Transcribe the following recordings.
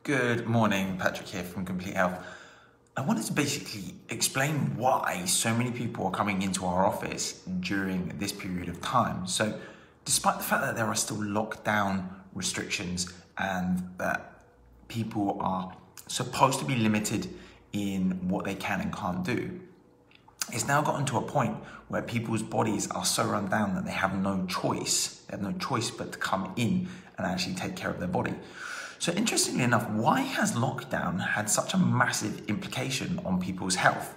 Good morning, Patrick here from Complete Health. I wanted to basically explain why so many people are coming into our office during this period of time. So despite the fact that there are still lockdown restrictions and that people are supposed to be limited in what they can and can't do, it's now gotten to a point where people's bodies are so run down that they have no choice. They have no choice but to come in and actually take care of their body. So interestingly enough, why has lockdown had such a massive implication on people's health?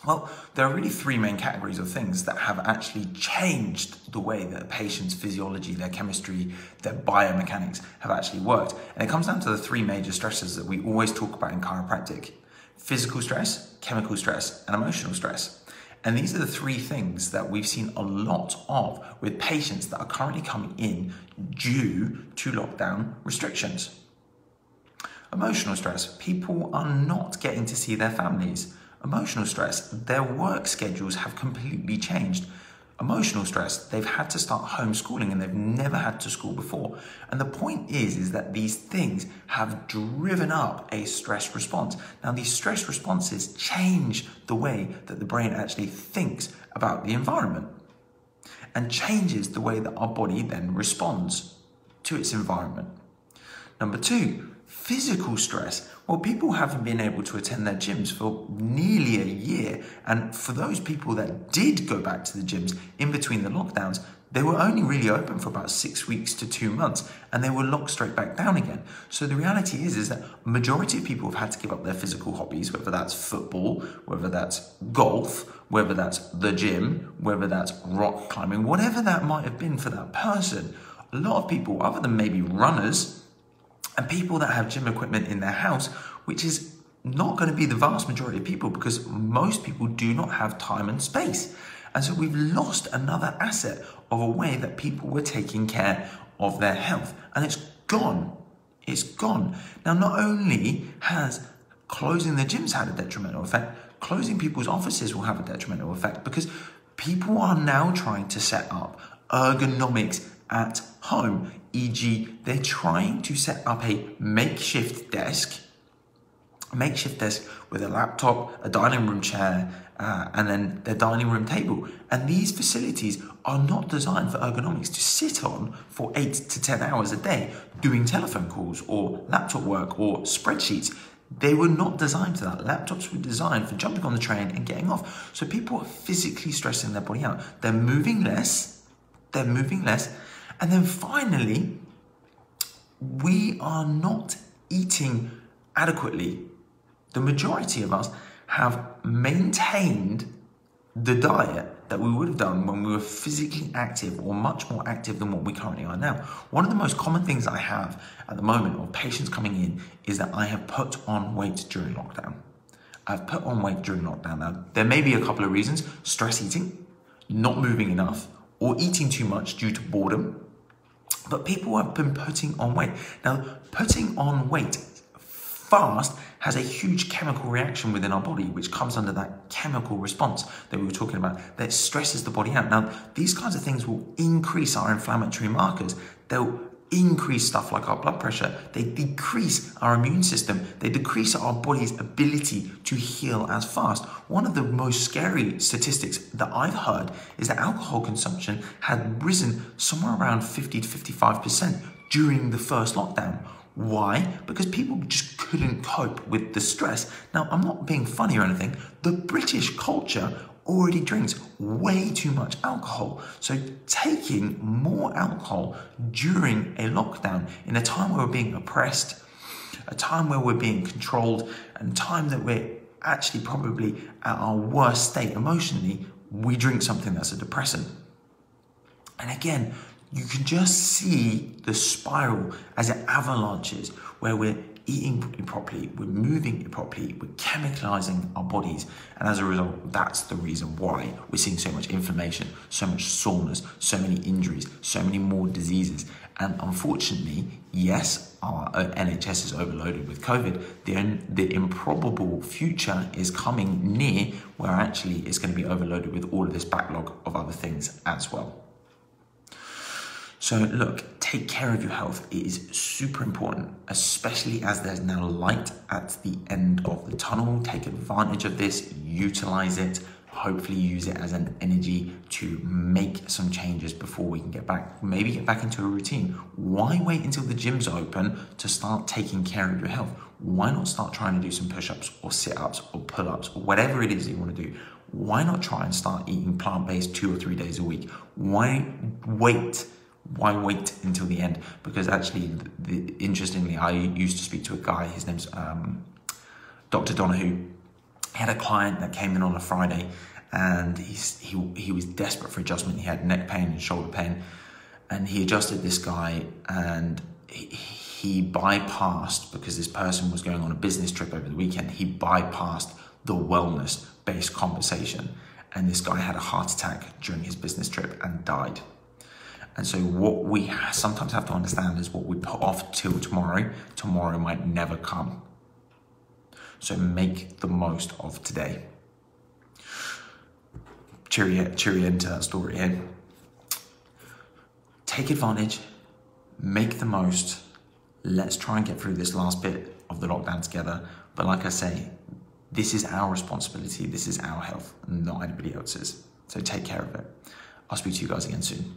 Well, there are really three main categories of things that have actually changed the way that a patient's physiology, their chemistry, their biomechanics have actually worked. And it comes down to the three major stresses that we always talk about in chiropractic: physical stress, chemical stress, and emotional stress. And these are the three things that we've seen a lot of with patients that are currently coming in due to lockdown restrictions. Emotional stress, people are not getting to see their families. Emotional stress, their work schedules have completely changed. Emotional stress, they've had to start homeschooling and they've never had to school before. And the point is that these things have driven up a stress response. Now, these stress responses change the way that the brain actually thinks about the environment and changes the way that our body then responds to its environment. Number two, physical stress. Well, people haven't been able to attend their gyms for nearly a year. And for those people that did go back to the gyms in between the lockdowns, they were only really open for about 6 weeks to 2 months, and they were locked straight back down again. So the reality is that a majority of people have had to give up their physical hobbies, whether that's football, whether that's golf, whether that's the gym, whether that's rock climbing, whatever that might have been for that person. A lot of people, other than maybe runners, and people that have gym equipment in their house, which is not going to be the vast majority of people because most people do not have time and space. And so we've lost another asset of a way that people were taking care of their health. And it's gone. It's gone. Now, not only has closing the gyms had a detrimental effect, closing people's offices will have a detrimental effect because people are now trying to set up ergonomics at home, e.g. they're trying to set up a makeshift desk with a laptop, a dining room chair, and then their dining room table. And these facilities are not designed for ergonomics to sit on for 8 to 10 hours a day doing telephone calls or laptop work or spreadsheets. They were not designed for that. Laptops were designed for jumping on the train and getting off. So people are physically stressing their body out. They're moving less. And then finally, we are not eating adequately. The majority of us have maintained the diet that we would have done when we were physically active or much more active than what we currently are now. One of the most common things I have at the moment of patients coming in is that I have put on weight during lockdown. I've put on weight during lockdown. Now, there may be a couple of reasons: stress eating, not moving enough, or eating too much due to boredom. But people have been putting on weight. Now, putting on weight fast has a huge chemical reaction within our body, which comes under that chemical response that we were talking about, that stresses the body out. Now, these kinds of things will increase our inflammatory markers. They'll increase stuff like our blood pressure. They decrease our immune system. They decrease our body's ability to heal as fast. One of the most scary statistics that I've heard is that alcohol consumption had risen somewhere around 50 to 55% during the first lockdown. Why? Because people just couldn't cope with the stress. Now, I'm not being funny or anything. The British culture already drinks way too much alcohol. So taking more alcohol during a lockdown in a time where we're being oppressed, a time where we're being controlled, and a time that we're actually probably at our worst state emotionally, we drink something that's a depressant. And again, you can just see the spiral as it avalanches, where we're eating improperly, we're moving improperly, we're chemicalizing our bodies. And as a result, that's the reason why we're seeing so much inflammation, so much soreness, so many injuries, so many more diseases. And unfortunately, yes, our NHS is overloaded with COVID. The improbable future is coming near where actually it's going to be overloaded with all of this backlog of other things as well. So look, take care of your health. It is super important, especially as there's now light at the end of the tunnel. Take advantage of this, utilize it, hopefully use it as an energy to make some changes before we can get back, maybe get back into a routine. Why wait until the gyms are open to start taking care of your health? Why not start trying to do some push-ups or sit-ups or pull-ups or whatever it is that you want to do? Why not try and start eating plant-based 2 or 3 days a week? Why wait? Why wait until the end? Because actually, interestingly, I used to speak to a guy, his name's Dr. Donahue. He had a client that came in on a Friday, and he was desperate for adjustment. He had neck pain and shoulder pain, and he adjusted this guy, and he bypassed, because this person was going on a business trip over the weekend, he bypassed the wellness-based conversation, and this guy had a heart attack during his business trip and died. And so what we sometimes have to understand is what we put off till tomorrow might never come. So make the most of today. Cheery end to that story here. Take advantage, make the most. Let's try and get through this last bit of the lockdown together. But like I say, this is our responsibility. This is our health, not anybody else's. So take care of it. I'll speak to you guys again soon.